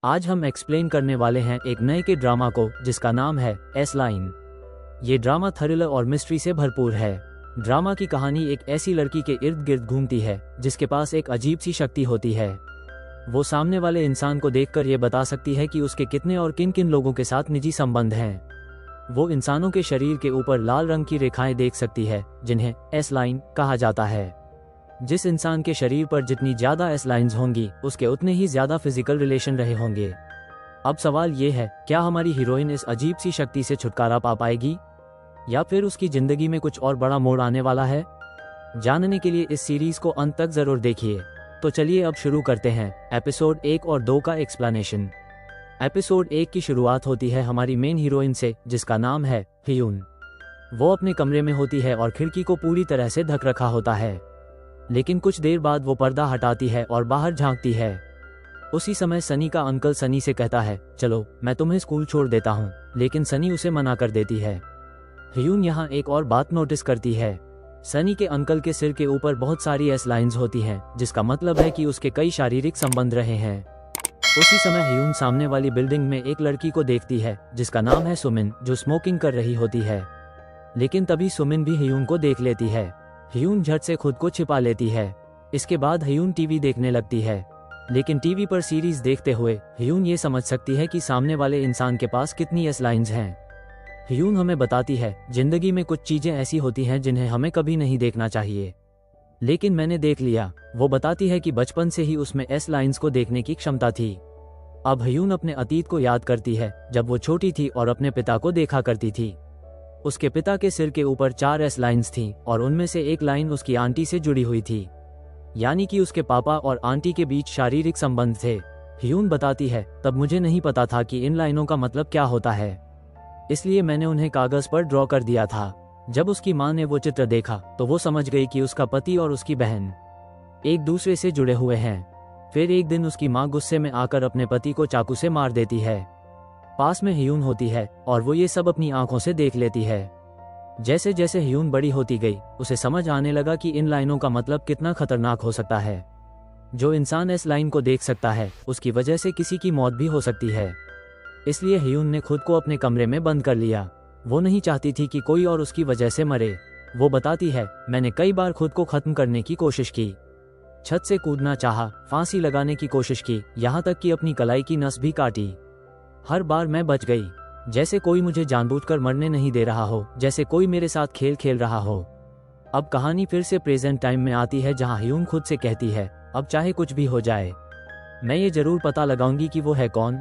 आज हम एक्सप्लेन करने वाले हैं एक नए के ड्रामा को जिसका नाम है एस लाइन। ये ड्रामा थ्रिलर और मिस्ट्री से भरपूर है। ड्रामा की कहानी एक ऐसी लड़की के इर्द गिर्द घूमती है जिसके पास एक अजीब सी शक्ति होती है। वो सामने वाले इंसान को देखकर ये बता सकती है कि उसके कितने और किन किन लोगों के साथ निजी संबंध हैं। वो इंसानों के शरीर के ऊपर लाल रंग की रेखाएं देख सकती है जिन्हें एस लाइन कहा जाता है। जिस इंसान के शरीर पर जितनी ज्यादा एस लाइन्स होंगी उसके उतने ही ज्यादा फिजिकल रिलेशन रहे होंगे। अब सवाल ये है, क्या हमारी हीरोइन इस अजीब सी शक्ति से छुटकारा पा पाएगी या फिर उसकी जिंदगी में कुछ और बड़ा मोड़ आने वाला है? जानने के लिए इस सीरीज को अंत तक जरूर देखिए। तो चलिए अब शुरू करते हैं एपिसोड 1 और 2 का एक्सप्लेनेशन। एपिसोड 1 की शुरुआत होती है हमारी मेन हीरोइन से जिसका नाम है ह्यून। वो अपने कमरे में होती है और खिड़की को पूरी तरह से ढक रखा होता है, लेकिन कुछ देर बाद वो पर्दा हटाती है और बाहर झांकती है। उसी समय सनी का अंकल सनी से कहता है, चलो मैं तुम्हें स्कूल छोड़ देता हूँ, लेकिन सनी उसे मना कर देती है। ह्यून यहाँ एक और बात नोटिस करती है। सनी के अंकल के सिर के ऊपर बहुत सारी एस लाइन्स होती हैं, जिसका मतलब है कि उसके कई शारीरिक संबंध रहे हैं। उसी समय ह्यून सामने वाली बिल्डिंग में एक लड़की को देखती है जिसका नाम है सुमिन, जो स्मोकिंग कर रही होती है। लेकिन तभी सुमिन भी ह्यून को देख लेती है। ह्यून झट से खुद को छिपा लेती है। इसके बाद ह्यून टीवी देखने लगती है, लेकिन टीवी पर सीरीज देखते हुए ह्यून ये समझ सकती है कि सामने वाले इंसान के पास कितनी एस लाइन्स हैं। ह्यून हमें बताती है, जिंदगी में कुछ चीजें ऐसी होती हैं जिन्हें हमें कभी नहीं देखना चाहिए, लेकिन मैंने देख लिया। वो बताती है कि बचपन से ही उसमें एस लाइन्स को देखने की क्षमता थी। अब ह्यून अपने अतीत को याद करती है जब वो छोटी थी और अपने पिता को देखा करती थी। उसके पिता के सिर के ऊपर 4 एस लाइन्स थीं और उनमें से एक लाइन उसकी आंटी से जुड़ी हुई थी, यानी कि उसके पापा और आंटी के बीच शारीरिक संबंध थे। ह्यून बताती है, तब मुझे नहीं पता था कि इन लाइनों का मतलब क्या होता है, इसलिए मैंने उन्हें कागज पर ड्रॉ कर दिया था। जब उसकी माँ ने वो चित्र देखा तो वो समझ गई कि उसका पति और उसकी बहन एक दूसरे से जुड़े हुए हैं। फिर एक दिन उसकी माँ गुस्से में आकर अपने पति को चाकू से मार देती है। पास में ह्यून होती है और वो ये सब अपनी आंखों से देख लेती है। जैसे जैसे ह्यून बड़ी होती गई उसे समझ आने लगा कि इन लाइनों का मतलब कितना खतरनाक हो सकता है। जो इंसान इस लाइन को देख सकता है उसकी वजह से किसी की मौत भी हो सकती है। इसलिए ह्यून ने खुद को अपने कमरे में बंद कर लिया। वो नहीं चाहती थी कि कोई और उसकी वजह से मरे। वो बताती है, मैंने कई बार खुद को खत्म करने की कोशिश की, छत से कूदना चाहा, फांसी लगाने की कोशिश की, यहाँ तक कि अपनी कलाई की नस भी काटी। हर बार मैं बच गई, जैसे कोई मुझे जानबूझकर मरने नहीं दे रहा हो, जैसे कोई मेरे साथ खेल खेल रहा हो। अब कहानी फिर से प्रेजेंट टाइम में आती है जहां ह्यून खुद से कहती है, अब चाहे कुछ भी हो जाए मैं ये जरूर पता लगाऊंगी कि वो है कौन।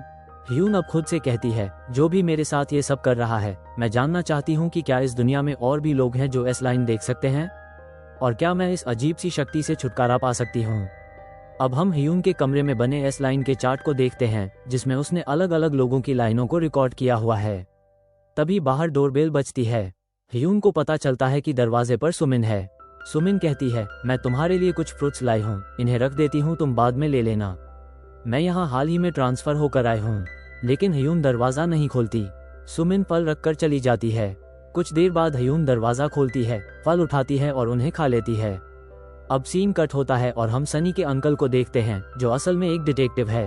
ह्यून अब खुद से कहती है, जो भी मेरे साथ ये सब कर रहा है, मैं जानना चाहती हूँ कि क्या इस दुनिया में और भी लोग हैं जो एस लाइन देख सकते हैं, और क्या मैं इस अजीब सी शक्ति से छुटकारा पा सकती हूँ। अब हम ह्यून के कमरे में बने एस लाइन के चार्ट को देखते हैं जिसमें उसने अलग अलग लोगों की लाइनों को रिकॉर्ड किया हुआ है। तभी बाहर डोरबेल बजती है। ह्यून को पता चलता है कि दरवाजे पर सुमिन है। सुमिन कहती है, मैं तुम्हारे लिए कुछ फ्रूट्स लाई हूँ, इन्हें रख देती हूँ, तुम बाद में ले लेना। मैं यहाँ हाल ही में ट्रांसफर होकर आई हूँ। लेकिन ह्यून दरवाजा नहीं खोलती। सुमिन फल रखकर चली जाती है। कुछ देर बाद ह्यून दरवाजा खोलती है, फल उठाती है और उन्हें खा लेती है। अब सीन कट होता है और हम सनी के अंकल को देखते हैं जो असल में एक डिटेक्टिव है।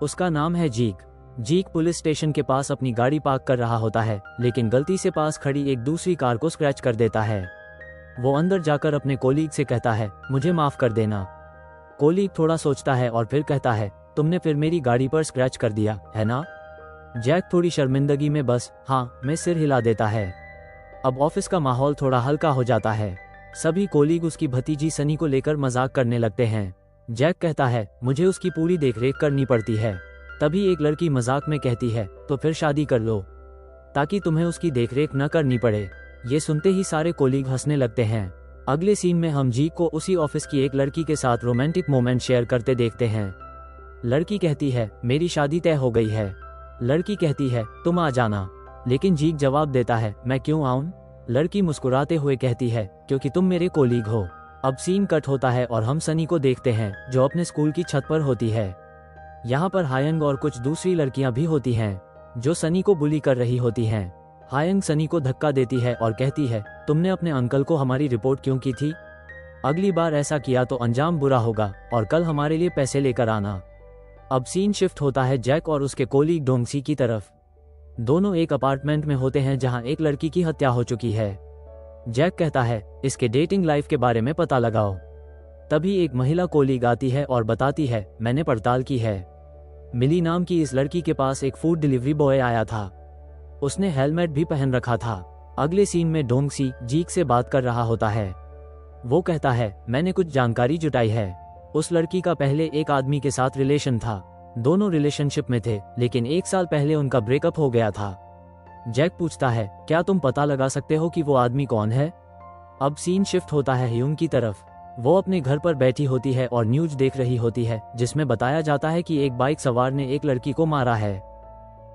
उसका नाम है जीक। जीक पुलिस स्टेशन के पास अपनी गाड़ी पार्क कर रहा होता है, लेकिन गलती से पास खड़ी एक दूसरी कार को स्क्रैच कर देता है। वो अंदर जाकर अपने कोलीग से कहता है, मुझे माफ कर देना। कोलीग थोड़ा सोचता है और फिर कहता है, तुमने फिर मेरी गाड़ी पर स्क्रैच कर दिया है ना? जैक थोड़ी शर्मिंदगी में बस हाँ में सिर हिला देता है। अब ऑफिस का माहौल थोड़ा हल्का हो जाता है। सभी कोलीग उसकी भतीजी सनी को लेकर मजाक करने लगते हैं। जैक कहता है, मुझे उसकी पूरी देखरेख करनी पड़ती है। तभी एक लड़की मजाक में कहती है, तो फिर शादी कर लो ताकि तुम्हें उसकी देखरेख न करनी पड़े। ये सुनते ही सारे कोलीग हंसने लगते हैं। अगले सीन में हम जीक को उसी ऑफिस की एक लड़की के साथ रोमांटिक मोमेंट शेयर करते देखते हैं। लड़की कहती है, मेरी शादी तय हो गई है। लड़की कहती है, तुम आ जाना। लेकिन जीक जवाब देता है, मैं क्यों आऊं? लड़की मुस्कुराते हुए कहती है, क्योंकि तुम मेरे कोलीग हो। अब सीन कट होता है और हम सनी को देखते हैं जो अपने स्कूल की छत पर होती है। यहाँ पर हायंग और कुछ दूसरी लड़कियां भी होती हैं जो सनी को बुली कर रही होती हैं। हायंग सनी को धक्का देती है और कहती है, तुमने अपने अंकल को हमारी रिपोर्ट क्यों की थी? अगली बार ऐसा किया तो अंजाम बुरा होगा और कल हमारे लिए पैसे लेकर आना। अब सीन शिफ्ट होता है जैक और उसके कोलीग डोंगसी की तरफ। दोनों एक अपार्टमेंट में होते हैं जहां एक लड़की की हत्या हो चुकी है। जैक कहता है इसके डेटिंग लाइफ के बारे में पता लगाओ। तभी एक महिला कोलीग आती है और बताती है मैंने पड़ताल की है, मिली नाम की इस लड़की के पास एक फूड डिलीवरी बॉय आया था, उसने हेलमेट भी पहन रखा था। अगले सीन में डोंगसी जीक से बात कर रहा होता है। वो कहता है मैंने कुछ जानकारी जुटाई है। उस लड़की का पहले एक आदमी के साथ रिलेशन था, दोनों रिलेशनशिप में थे, लेकिन 1 साल पहले उनका ब्रेकअप हो गया था। जैक पूछता है क्या तुम पता लगा सकते हो कि वो आदमी कौन है। अब सीन शिफ्ट होता है ह्यून की तरफ। वो अपने घर पर बैठी होती है और न्यूज देख रही होती है जिसमें बताया जाता है कि एक बाइक सवार ने एक लड़की को मारा है।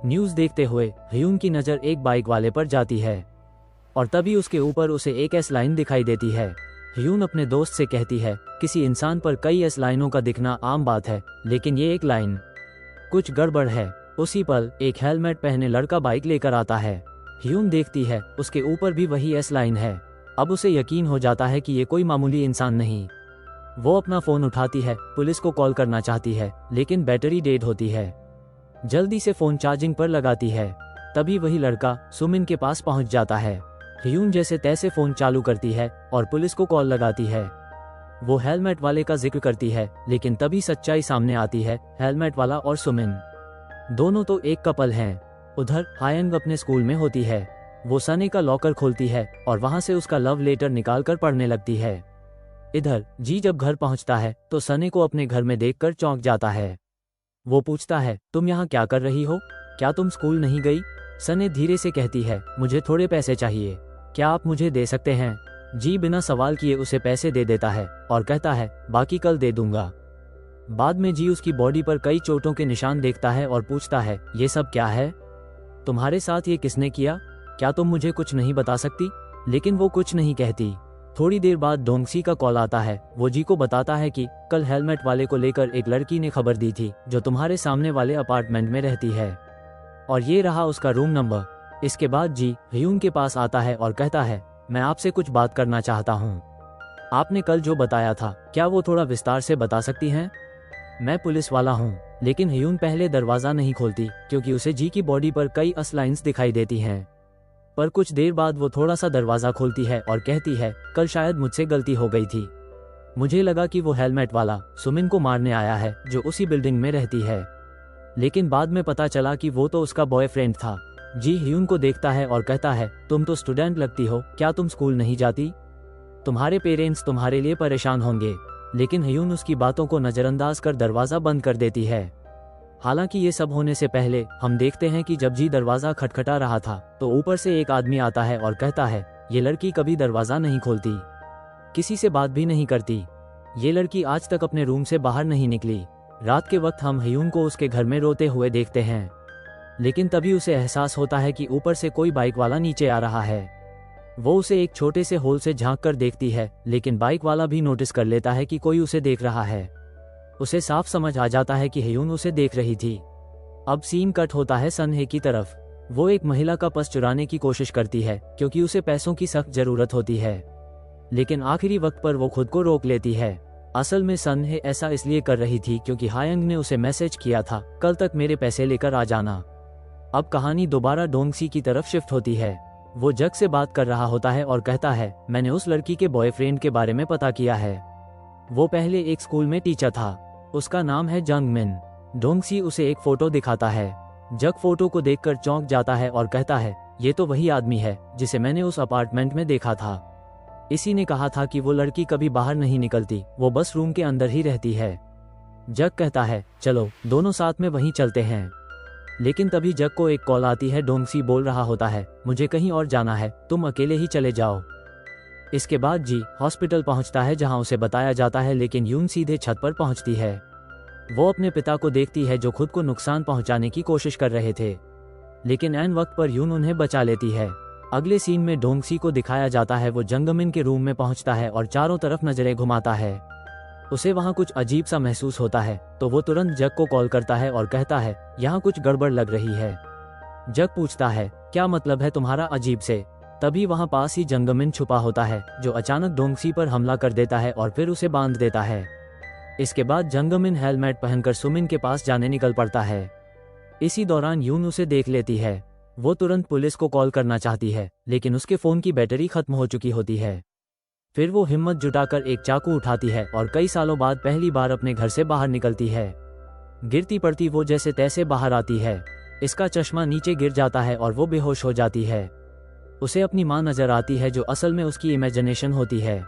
न्यूज देखते हुए ह्यून की नज़र एक बाइक वाले पर जाती है और तभी उसके ऊपर उसे एक एस लाइन दिखाई देती है। ह्यून अपने दोस्त से कहती है किसी इंसान पर कई एस लाइनों का दिखना आम बात है, लेकिन ये एक लाइन कुछ गड़बड़ है। उसी पल एक हेलमेट पहने लड़का बाइक लेकर आता है। ह्यून देखती है उसके ऊपर भी वही एस लाइन है। अब उसे यकीन हो जाता है कि ये कोई मामूली इंसान नहीं। वो अपना फोन उठाती है, पुलिस को कॉल करना चाहती है, लेकिन बैटरी डेड होती है। जल्दी से फोन चार्जिंग पर लगाती है। तभी वही लड़का सुमिन के पास पहुंच जाता है। ह्यून जैसे तैसे फोन चालू करती है और पुलिस को कॉल लगाती है। वो हेलमेट वाले का जिक्र करती है, लेकिन तभी सच्चाई सामने आती है, हेलमेट वाला और सुमिन दोनों तो एक कपल हैं। उधर हायंग अपने स्कूल में होती है। वो सने का लॉकर खोलती है और वहां से उसका लव लेटर निकालकर पढ़ने लगती है। इधर जी जब घर पहुंचता है तो सने को अपने घर में देखकर चौंक जाता है। वो पूछता है तुम यहाँ क्या कर रही हो, क्या तुम स्कूल नहीं गई। सने धीरे से कहती है मुझे थोड़े पैसे चाहिए, क्या आप मुझे दे सकते हैं। जी बिना सवाल किए उसे पैसे दे देता है और कहता है बाकी कल दे दूंगा। बाद में जी उसकी बॉडी पर कई चोटों के निशान देखता है और पूछता है ये सब क्या है, तुम्हारे साथ ये किसने किया, क्या तुम मुझे कुछ नहीं बता सकती। लेकिन वो कुछ नहीं कहती। थोड़ी देर बाद डोंगसी का कॉल आता है। वो जी को बताता है कि कल हेलमेट वाले को लेकर एक लड़की ने खबर दी थी जो तुम्हारे सामने वाले अपार्टमेंट में रहती है, और ये रहा उसका रूम नंबर। इसके बाद जी ह्यून के पास आता है और कहता है मैं आपसे कुछ बात करना चाहता हूँ। आपने कल जो बताया था क्या वो थोड़ा विस्तार से बता सकती हैं। मैं पुलिस वाला हूँ। लेकिन ह्यून पहले दरवाजा नहीं खोलती क्योंकि उसे जी की बॉडी पर कई असलाइंस दिखाई देती हैं। पर कुछ देर बाद वो थोड़ा सा दरवाजा खोलती है और कहती है कल शायद मुझसे गलती हो गई थी, मुझे लगा कि वो हेलमेट वाला सुमिन को मारने आया है जो उसी बिल्डिंग में रहती है, लेकिन बाद में पता चला कि वो तो उसका बॉयफ्रेंड था। जी ह्यून को देखता है और कहता है तुम तो स्टूडेंट लगती हो, क्या तुम स्कूल नहीं जाती, तुम्हारे पेरेंट्स तुम्हारे लिए परेशान होंगे। लेकिन ह्यून उसकी बातों को नजरअंदाज कर दरवाजा बंद कर देती है। हालांकि ये सब होने से पहले हम देखते हैं कि जब जी दरवाजा खटखटा रहा था तो ऊपर से एक आदमी आता है और कहता है ये लड़की कभी दरवाजा नहीं खोलती, किसी से बात भी नहीं करती, ये लड़की आज तक अपने रूम से बाहर नहीं निकली। रात के वक्त हम ह्यून को उसके घर में रोते हुए देखते हैं, लेकिन तभी उसे एहसास होता है कि ऊपर से कोई बाइक वाला नीचे आ रहा है। वो उसे एक छोटे से होल से झांक कर देखती है, लेकिन बाइक वाला भी नोटिस कर लेता है कि कोई उसे देख रहा है। उसे साफ समझ आ जाता है कि ह्यून उसे देख रही थी। अब सीन कट होता है सनहे की तरफ। वो एक महिला का पर्स चुराने की कोशिश करती है क्योंकि उसे पैसों की सख्त जरूरत होती है, लेकिन आखिरी वक्त पर वो खुद को रोक लेती है। असल में सनहे ऐसा इसलिए कर रही थी क्योंकि हायंग ने उसे मैसेज किया था कल तक मेरे पैसे लेकर आ जाना। अब कहानी दोबारा डोंगसी की तरफ शिफ्ट होती है। वो जग से बात कर रहा होता है और कहता है मैंने उस लड़की के बॉयफ्रेंड के बारे में पता किया है। वो पहले एक स्कूल में टीचर था, उसका नाम है जंग मिन। डोंगसी उसे एक फोटो दिखाता है। जग फोटो को देखकर चौंक जाता है और कहता है ये तो वही आदमी है जिसे मैंने उस अपार्टमेंट में देखा था। इसी ने कहा था कि वो लड़की कभी बाहर नहीं निकलती, वो बस रूम के अंदर ही रहती है। जग कहता है चलो दोनों साथ में वहीं चलते हैं। लेकिन तभी जग को एक कॉल आती है। डोंगसी बोल रहा होता है मुझे कहीं और जाना है, तुम अकेले ही चले जाओ। इसके बाद जी हॉस्पिटल पहुंचता है जहां उसे बताया जाता है, लेकिन यून सीधे छत पर पहुंचती है। वो अपने पिता को देखती है जो खुद को नुकसान पहुंचाने की कोशिश कर रहे थे, लेकिन ऐन वक्त पर यून उन्हें बचा लेती है। अगले सीन में डोंगसी को दिखाया जाता है वो जंगमिन के रूम में पहुंचता है और चारों तरफ नजरें घुमाता है। उसे वहां कुछ अजीब सा महसूस होता है तो वो तुरंत जग को कॉल करता है और कहता है यहाँ कुछ गड़बड़ लग रही है। जग पूछता है क्या मतलब है तुम्हारा अजीब से। तभी वहां पास ही जंगमिन छुपा होता है जो अचानक डोंगसी पर हमला कर देता है और फिर उसे बांध देता है। इसके बाद जंगमिन हेलमेट पहनकर सुमिन के पास जाने निकल पड़ता है। इसी दौरान यून उसे देख लेती है। वो तुरंत पुलिस को कॉल करना चाहती है, लेकिन उसके फ़ोन की बैटरी खत्म हो चुकी होती है। फिर वो हिम्मत जुटाकर एक चाकू उठाती है और कई सालों बाद पहली बार अपने घर से बाहर निकलती है। गिरती पड़ती वो जैसे तैसे बाहर आती है। इसका चश्मा नीचे गिर जाता है और वो बेहोश हो जाती है। उसे अपनी माँ नजर आती है, जो असल में उसकी इमेजिनेशन होती है।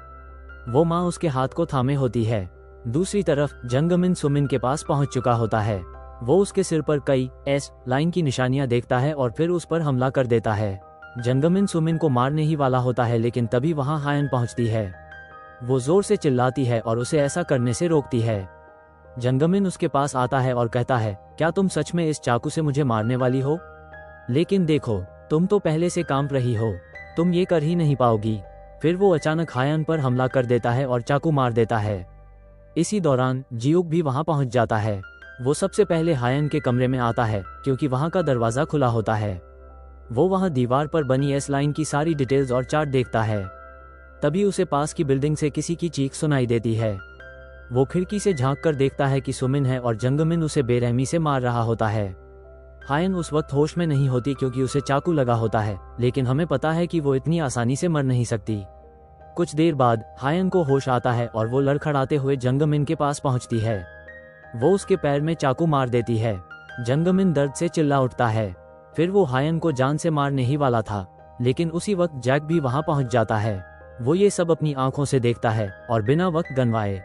वो माँ उसके हाथ को थामे होती है। दूसरी तरफ जंगमिन सुमिन के पास पहुंच चुका होता है। वो उसके सिर पर कई एस लाइन की निशानियां देखता है और फिर उस पर हमला कर देता है। जंगमिन सुमिन को मारने ही वाला होता है, लेकिन तभी वहां हायन पहुंचती है। वो जोर से चिल्लाती है और उसे ऐसा करने से रोकती है। जंगमिन उसके पास आता है और कहता है, क्या तुम सच में इस चाकू से मुझे मारने वाली हो? लेकिन देखो, तुम तो पहले से कांप रही हो, तुम ये कर ही नहीं पाओगी। फिर वो अचानक हायन पर हमला कर देता है और चाकू मार देता है। इसी दौरान जियोक भी वहां पहुंच जाता है। वो सबसे पहले हायन के कमरे में आता है, क्योंकि वहां का दरवाजा खुला होता है। वो वहां दीवार पर बनी एस लाइन की सारी डिटेल्स और चार्ट देखता है। तभी उसे पास की बिल्डिंग से किसी की चीख सुनाई देती है। वो खिड़की से झांक कर देखता है कि सुमिन है और जंगमिन उसे बेरहमी से मार रहा होता है। हायन उस वक्त होश में नहीं होती क्योंकि उसे चाकू लगा होता है, लेकिन हमें पता है कि वो इतनी आसानी से मर नहीं सकती। कुछ देर बाद हायन को होश आता है और वो लड़खड़ाते हुए जंगमिन के पास पहुंचती है। वो उसके पैर में चाकू मार देती है। जंगमिन दर्द से चिल्ला उठता है। फिर वो हायन को जान से मारने ही वाला था, लेकिन उसी वक्त जैक भी वहां पहुंच जाता है। वो ये सब अपनी आंखों से देखता है और बिना वक्त गंवाए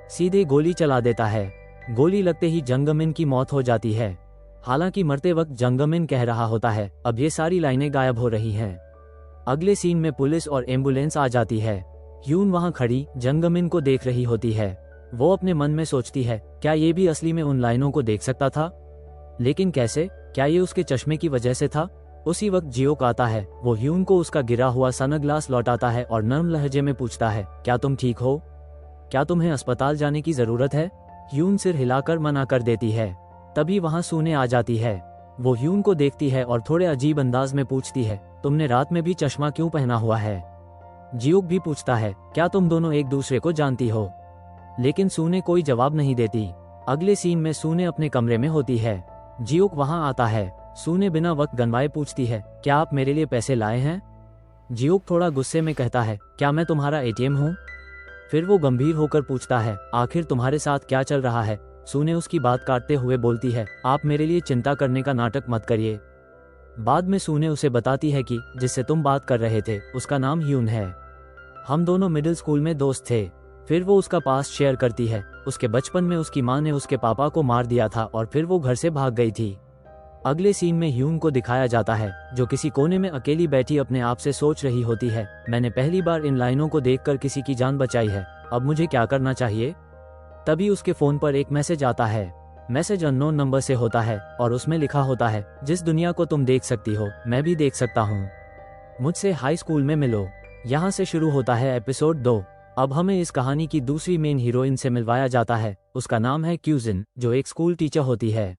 सीधे गोली चला देता है। गोली लगते ही जंगमिन की मौत हो जाती है। हालांकि मरते वक्त जंगमिन कह रहा होता है, अब ये सारी लाइनें गायब हो रही हैं। अगले सीन में पुलिस और एम्बुलेंस आ जाती है। यून वहां खड़ी जंगमिन को देख रही होती है। वो अपने मन में सोचती है, क्या ये भी असली में उन लाइनों को देख सकता था? लेकिन कैसे? क्या ये उसके चश्मे की वजह से था? उसी वक्त जियोक आता है। वो ह्यून को उसका गिरा हुआ सनग्लास लौटाता है और नर्म लहजे में पूछता है, क्या तुम ठीक हो? क्या तुम्हें अस्पताल जाने की जरूरत है? ह्यून सिर हिलाकर मना कर देती है। तभी वहां सूने आ जाती है। वो ह्यून को देखती है और थोड़े अजीब अंदाज में पूछती है, तुमने रात में भी चश्मा क्यों पहना हुआ है? जियोक भी पूछता है, क्या तुम दोनों एक दूसरे को जानती हो? लेकिन सूने कोई जवाब नहीं देती। अगले सीन में सूने अपने कमरे में होती है। जियोक वहां आता है। सूने बिना वक्त गंवाए पूछती है, क्या आप मेरे लिए पैसे लाए हैं? जियोक थोड़ा गुस्से में कहता है, क्या मैं तुम्हारा एटीएम हूँ? फिर वो गंभीर होकर पूछता है, आखिर तुम्हारे साथ क्या चल रहा है? सूने उसकी बात काटते हुए बोलती है, आप मेरे लिए चिंता करने का नाटक मत करिए। बाद में सूने उसे बताती है कि जिससे तुम बात कर रहे थे उसका नाम ह्यून है। हम दोनों मिडिल स्कूल में दोस्त थे। फिर वो उसका पास्ट शेयर करती है। उसके बचपन में उसकी माँ ने उसके पापा को मार दिया था और फिर वो घर से भाग गई थी। अगले सीन में ह्यून को दिखाया जाता है, जो किसी कोने में अकेली बैठी अपने आप से सोच रही होती है, मैंने पहली बार इन लाइनों को देखकर किसी की जान बचाई है, अब मुझे क्या करना चाहिए? तभी उसके फोन पर एक मैसेज आता है। मैसेज अननोन नंबर से होता है और उसमें लिखा होता है, जिस दुनिया को तुम देख सकती हो मैं भी देख सकता हूँ, मुझसे हाई स्कूल में मिलो। यहाँ से शुरू होता है एपिसोड 2। अब हमें इस कहानी की दूसरी मेन हीरोइन से मिलवाया जाता है। उसका नाम है क्यूजिन, जो एक स्कूल टीचर होती है।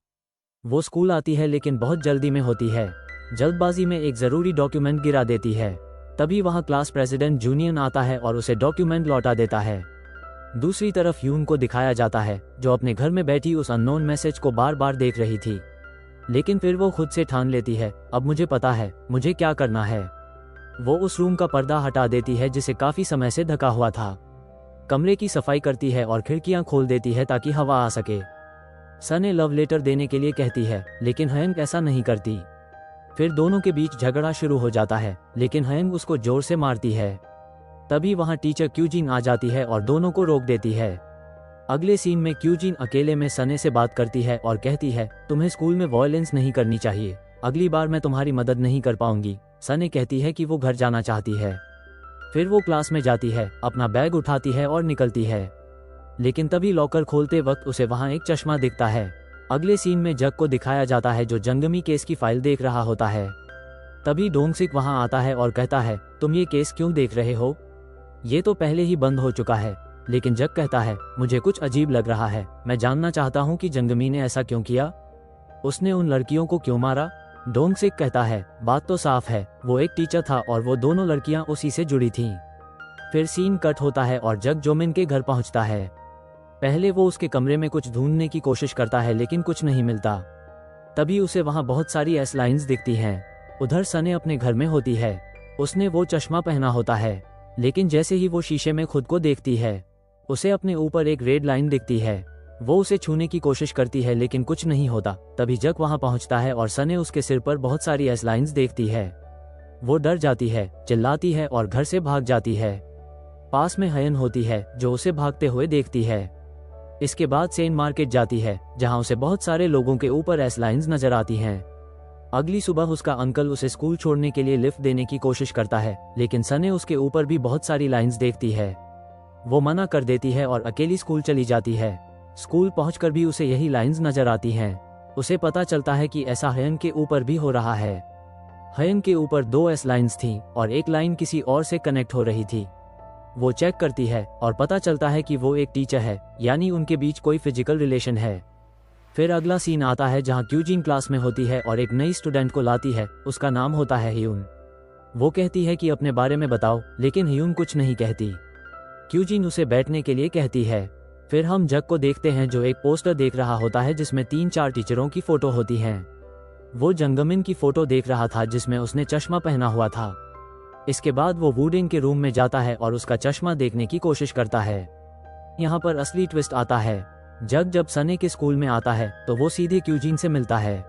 वो स्कूल आती है लेकिन बहुत जल्दी में होती है। जल्दबाजी में एक जरूरी डॉक्यूमेंट गिरा देती है। तभी वहाँ क्लास प्रेसिडेंट जूनियन आता है और उसे डॉक्यूमेंट लौटा देता है। दूसरी तरफ ह्यून को दिखाया जाता है, जो अपने घर में बैठी उस अननोन मैसेज को बार बार देख रही थी। लेकिन फिर वो खुद से ठान लेती है, अब मुझे पता है मुझे क्या करना है। वो उस रूम का पर्दा हटा देती है जिसे काफी समय से ढका हुआ था। कमरे की सफाई करती है और खिड़कियां खोल देती है ताकि हवा आ सके। सने लव लेटर देने के लिए कहती है, लेकिन हयंग ऐसा नहीं करती। फिर दोनों के बीच झगड़ा शुरू हो जाता है, लेकिन हयंग उसको जोर से मारती है। तभी वहां टीचर क्यूजिन आ जाती है और दोनों को रोक देती है। अगले सीन में क्यूजिन अकेले में सने से बात करती है और कहती है, तुम्हें स्कूल में वॉयलेंस नहीं करनी चाहिए, अगली बार मैं तुम्हारी मदद नहीं कर पाऊंगी। सने कहती है कि वो घर जाना चाहती है। फिर वो क्लास में जाती है, अपना बैग उठाती है और निकलती है। लेकिन तभी लॉकर खोलते वक्त उसे वहां एक चश्मा दिखता है। अगले सीन में जग को दिखाया जाता है, जो जंगमी केस की फाइल देख रहा होता है। तभी डोंगसिक वहां आता है और कहता है, तुम ये केस क्यों देख रहे हो? ये तो पहले ही बंद हो चुका है। लेकिन जग कहता है, मुझे कुछ अजीब लग रहा है, मैं जानना चाहता हूँ कि जंगमी ने ऐसा क्यों किया, उसने उन लड़कियों को क्यों मारा। डोंगसिक कहता है, बात तो साफ है, वो एक टीचर था और वो दोनों लड़कियां उसी से जुड़ी थीं। फिर सीन कट होता है और जग जोमिन के घर पहुंचता है। पहले वो उसके कमरे में कुछ ढूंढने की कोशिश करता है लेकिन कुछ नहीं मिलता। तभी उसे वहाँ बहुत सारी एस लाइन्स दिखती हैं। उधर सने अपने घर में होती है। उसने वो चश्मा पहना होता है, लेकिन जैसे ही वो शीशे में खुद को देखती है उसे अपने ऊपर एक रेड लाइन दिखती है। वो उसे छूने की कोशिश करती है लेकिन कुछ नहीं होता। तभी जग वहाँ पहुँचता है और सने उसके सिर पर बहुत सारी एस लाइन्स देखती है। वो डर जाती है, चिल्लाती है और घर से भाग जाती है। पास में हयन होती है जो उसे भागते हुए देखती है। इसके बाद सेन मार्केट जाती है जहां उसे बहुत सारे लोगों के ऊपर एस लाइन्स नजर आती हैं। अगली सुबह उसका अंकल उसे स्कूल छोड़ने के लिए लिफ्ट देने की कोशिश करता है, लेकिन सने उसके ऊपर भी बहुत सारी लाइन्स देखती है। वो मना कर देती है और अकेली स्कूल चली जाती है। स्कूल पहुंचकर भी उसे यही लाइन्स नजर आती हैं। उसे पता चलता है कि ऐसा हयन के ऊपर भी हो रहा है। हयन के ऊपर 2 एस लाइन्स थीं और एक लाइन किसी और से कनेक्ट हो रही थी। वो चेक करती है और पता चलता है कि वो एक टीचर है, यानी उनके बीच कोई फिजिकल रिलेशन है। फिर अगला सीन आता है जहां क्यूजिन क्लास में होती है और एक नई स्टूडेंट को लाती है। उसका नाम होता है ह्यून। वो कहती है कि अपने बारे में बताओ, लेकिन ह्यून कुछ नहीं कहती। क्यूजिन उसे बैठने के लिए कहती है। फिर हम जग को देखते हैं जो एक पोस्टर देख रहा होता है जिसमें 3-4 टीचरों की फोटो होती हैं। वो जंगमिन की फोटो देख रहा था जिसमें उसने चश्मा पहना हुआ था। इसके बाद वो वुडिंग के रूम में जाता है और उसका चश्मा देखने की कोशिश करता है। यहाँ पर असली ट्विस्ट आता है। जब सने के स्कूल में आता है तो वो सीधे क्यूजिन से मिलता है।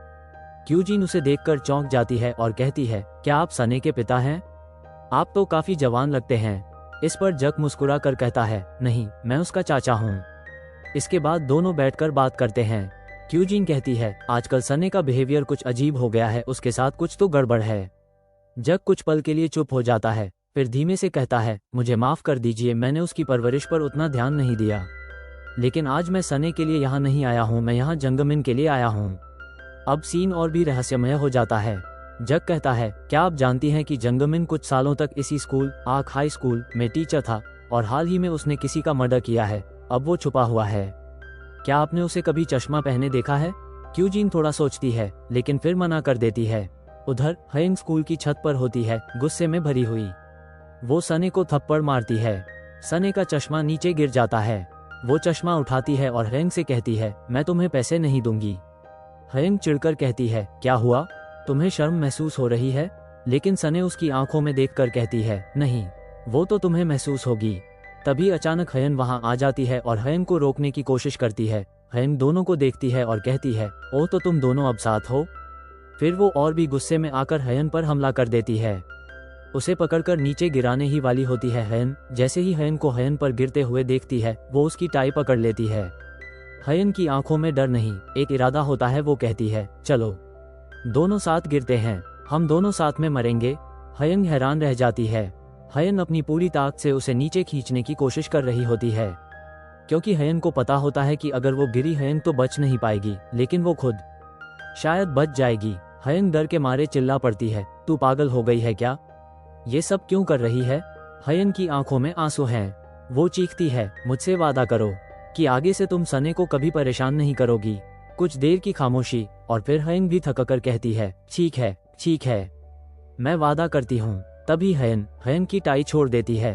क्यूजिन उसे देखकर चौंक जाती है और कहती है, क्या आप सने के पिता हैं? आप तो काफी जवान लगते हैं। इस पर जग मुस्कुरा कर कहता है, नहीं, मैं उसका चाचा हूँ। इसके बाद दोनों बैठकर बात करते हैं। क्यूजिन कहती है, आजकल सने का बिहेवियर कुछ अजीब हो गया है, उसके साथ कुछ तो गड़बड़ है। जग कुछ पल के लिए चुप हो जाता है, फिर धीमे से कहता है, मुझे माफ कर दीजिए, मैंने उसकी परवरिश पर उतना ध्यान नहीं दिया। लेकिन आज मैं सने के लिए यहाँ नहीं आया हूँ, मैं यहाँ जंगमिन के लिए आया हूँ। अब सीन और भी रहस्यमय हो जाता है। जग कहता है, क्या आप जानती हैं कि जंगमिन कुछ सालों तक इसी स्कूल, आर्क हाई स्कूल में टीचर था और हाल ही में उसने किसी का मर्डर किया है। अब वो छुपा हुआ है। क्या आपने उसे कभी चश्मा पहने देखा है? क्यूजिन थोड़ा सोचती है लेकिन फिर मना कर देती है। उधर हयंग स्कूल की छत पर होती है, गुस्से में भरी हुई। वो सने को थप्पड़ मारती है। सने का चश्मा नीचे गिर जाता है। वो चश्मा उठाती है और हयंग से कहती है, मैं तुम्हें पैसे नहीं दूंगी। हयंग चिढ़कर कहती है, क्या हुआ, तुम्हें शर्म महसूस हो रही है? लेकिन सने उसकी आंखों में देखकर कहती है, नहीं, वो तो तुम्हें महसूस होगी। तभी अचानक हयन वहां आ जाती है और हयन को रोकने की कोशिश करती है। हयन दोनों को देखती है और कहती है, ओह, तो तुम दोनों अब साथ हो। फिर वो और भी गुस्से में आकर हयन पर हमला कर देती है। उसे पकड़कर नीचे गिराने ही वाली होती है हयन। जैसे ही हयन को हयन पर गिरते हुए देखती है, वो उसकी टाई पकड़ लेती है। हयन की आंखों में डर नहीं, एक इरादा होता है। वो कहती है, चलो दोनों साथ गिरते हैं, हम दोनों साथ में मरेंगे। हयन हैरान रह जाती है। हयन अपनी पूरी ताकत से उसे नीचे खींचने की कोशिश कर रही होती है, क्योंकि हयन को पता होता है कि अगर वो गिरी हयन तो बच नहीं पाएगी, लेकिन वो खुद शायद बच जाएगी। हयन डर के मारे चिल्ला पड़ती है, तू पागल हो गई है क्या? ये सब क्यों कर रही है? हयन की आंखों में आंसू हैं। वो चीखती है, मुझसे वादा करो कि आगे से तुम सने को कभी परेशान नहीं करोगी। कुछ देर की खामोशी और फिर हयन भी थककर कहती है, ठीक है, ठीक है, मैं वादा करती हूँ। तभी हयन की टाई छोड़ देती है।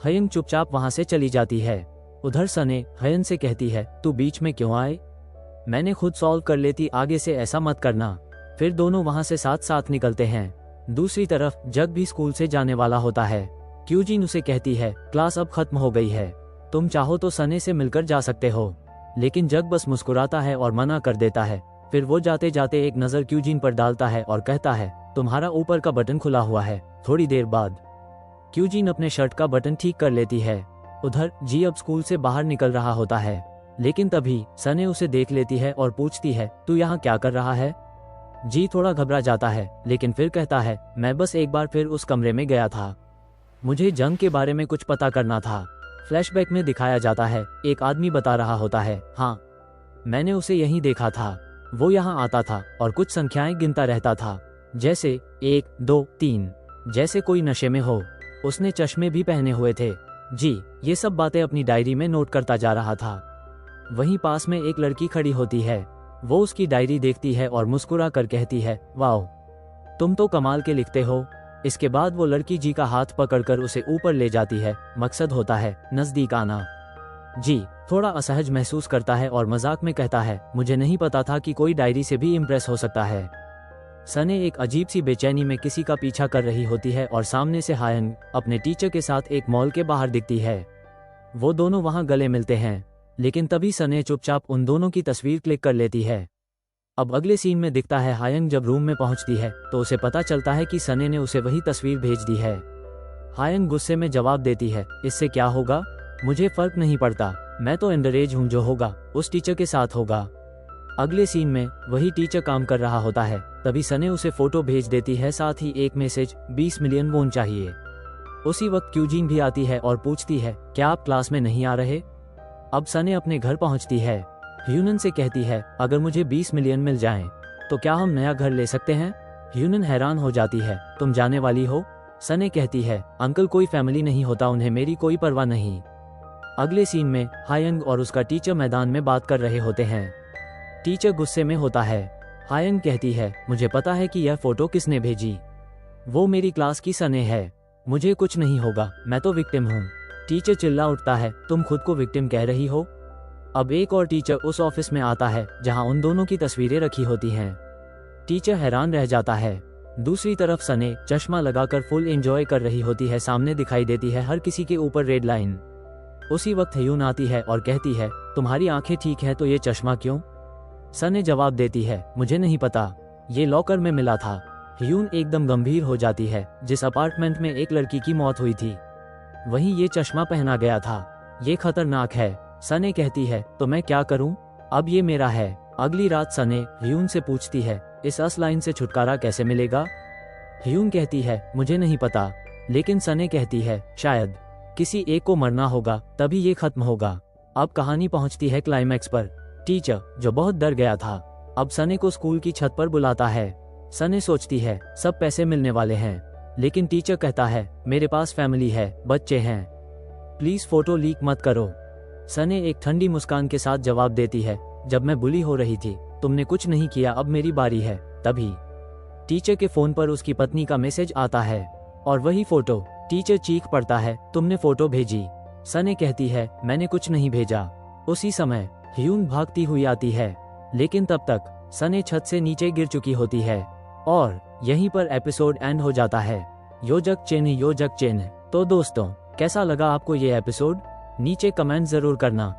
हयन चुपचाप वहां से चली जाती है। उधर सने हयन से कहती है, तू बीच में क्यों आए? मैंने खुद सॉल्व कर लेती, आगे से ऐसा मत करना। फिर दोनों वहां से साथ साथ निकलते हैं। दूसरी तरफ जग भी स्कूल से जाने वाला होता है। क्यूजिन उसे कहती है, क्लास अब खत्म हो गई है, तुम चाहो तो सने से मिलकर जा सकते हो। लेकिन जग बस मुस्कुराता है और मना कर देता है। फिर वो जाते जाते एक नजर क्यूजिन पर डालता है और कहता है, तुम्हारा ऊपर का बटन खुला हुआ है। थोड़ी देर बाद क्यूजिन अपने शर्ट का बटन ठीक कर लेती है। उधर जी अब स्कूल से बाहर निकल रहा होता है, लेकिन तभी सने उसे देख लेती है और पूछती है, तू यहाँ क्या कर रहा है? जी थोड़ा घबरा जाता है, लेकिन फिर कहता है, मैं बस एक बार फिर उस कमरे में गया था, मुझे जंग के बारे में कुछ पता करना था। फ्लैशबैक में दिखाया जाता है, एक आदमी बता रहा होता है, हाँ, मैंने उसे यहीं देखा था। वो यहाँ आता था और कुछ संख्याएं गिनता रहता था, जैसे 1, 2, 3, जैसे कोई नशे में हो। उसने चश्मे भी पहने हुए थे। जी ये सब बातें अपनी डायरी में नोट करता जा रहा था। वहीं पास में एक लड़की खड़ी होती है। वो उसकी डायरी देखती है और मुस्कुरा कर कहती है, वाओ, तुम तो कमाल के लिखते हो। इसके बाद वो लड़की जी का हाथ पकड़कर उसे ऊपर ले जाती है। मकसद होता है नजदीक आना। जी थोड़ा असहज महसूस करता है और मजाक में कहता है, मुझे नहीं पता था कि कोई डायरी से भी इम्प्रेस हो सकता है। सने एक अजीब सी बेचैनी में किसी का पीछा कर रही होती है और सामने से हायंग अपने टीचर के साथ एक मॉल के बाहर दिखती है। वो दोनों वहां गले मिलते हैं, लेकिन तभी सने चुपचाप उन दोनों की तस्वीर क्लिक कर लेती है। अब अगले सीन में दिखता है हायंग जब रूम में पहुंचती है तो उसे पता चलता है कि सने ने उसे वही तस्वीर भेज दी है। हायंग गुस्से में जवाब देती है, इससे क्या होगा, मुझे फर्क नहीं पड़ता, मैं तो अंडरएज हूँ, जो होगा उस टीचर के साथ होगा। अगले सीन में वही टीचर काम कर रहा होता है, तभी सने उसे फोटो भेज देती है, साथ ही एक मैसेज, 20 मिलियन वोन चाहिए। उसी वक्त क्यूजीन भी आती है और पूछती है, क्या आप क्लास में नहीं आ रहे। अब सने अपने घर पहुंचती है। ह्यूनन से कहती है, अगर मुझे 20 मिलियन मिल जाएं, तो क्या हम नया घर ले सकते हैं। ह्यूनन हैरान हो जाती है, तुम जाने वाली हो। सने कहती है, अंकल कोई फैमिली नहीं होता, उन्हें मेरी कोई परवाह नहीं। अगले सीन में हायंग और उसका टीचर मैदान में बात कर रहे होते हैं। टीचर गुस्से में होता है। हायंग कहती है, मुझे पता है कि यह फोटो किसने भेजी, वो मेरी क्लास की सने है, मुझे कुछ नहीं होगा, मैं तो विक्टिम हूँ। टीचर चिल्ला उठता है, तुम खुद को विक्टिम कह रही हो। अब एक और टीचर उस ऑफिस में आता है जहां उन दोनों की तस्वीरें रखी होती हैं। टीचर हैरान रह जाता है। दूसरी तरफ सने चश्मा लगाकर फुल एंजॉय कर रही होती है, सामने दिखाई देती है हर किसी के ऊपर रेड लाइन। उसी वक्त ह्यून आती है और कहती है, तुम्हारी आंखें ठीक है तो ये चश्मा क्यों। सने जवाब देती है, मुझे नहीं पता, ये लॉकर में मिला था। ह्यून एकदम गंभीर हो जाती है, जिस अपार्टमेंट में एक लड़की की मौत हुई थी वहीं ये चश्मा पहना गया था, ये खतरनाक है। सने कहती है, तो मैं क्या करूं, अब ये मेरा है। अगली रात सने ह्यून से पूछती है, इस अस लाइन से छुटकारा कैसे मिलेगा। ह्यून कहती है, मुझे नहीं पता, लेकिन सने कहती है, शायद किसी एक को मरना होगा तभी ये खत्म होगा। अब कहानी पहुंचती है क्लाइमैक्स पर। टीचर, जो बहुत डर गया था, अब सने को स्कूल की छत पर बुलाता है। सने सोचती है सब पैसे मिलने वाले हैं, लेकिन टीचर कहता है, मेरे पास फैमिली है, बच्चे हैं, प्लीज फोटो लीक मत करो। सने एक ठंडी मुस्कान के साथ जवाब देती है, जब मैं बुली हो रही थी तुमने कुछ नहीं किया, अब मेरी बारी है। तभी टीचर के फोन पर उसकी पत्नी का मैसेज आता है और वही फोटो। टीचर चीख पड़ता है, तुमने फोटो भेजी। सने कहती है, मैंने कुछ नहीं भेजा। उसी समय ह्यून भागती हुई आती है, लेकिन तब तक सने छत से नीचे गिर चुकी होती है और यहीं पर एपिसोड एंड हो जाता है। योजक चिन्ह योजक चिन्ह। तो दोस्तों, कैसा लगा आपको ये एपिसोड, नीचे कमेंट जरूर करना।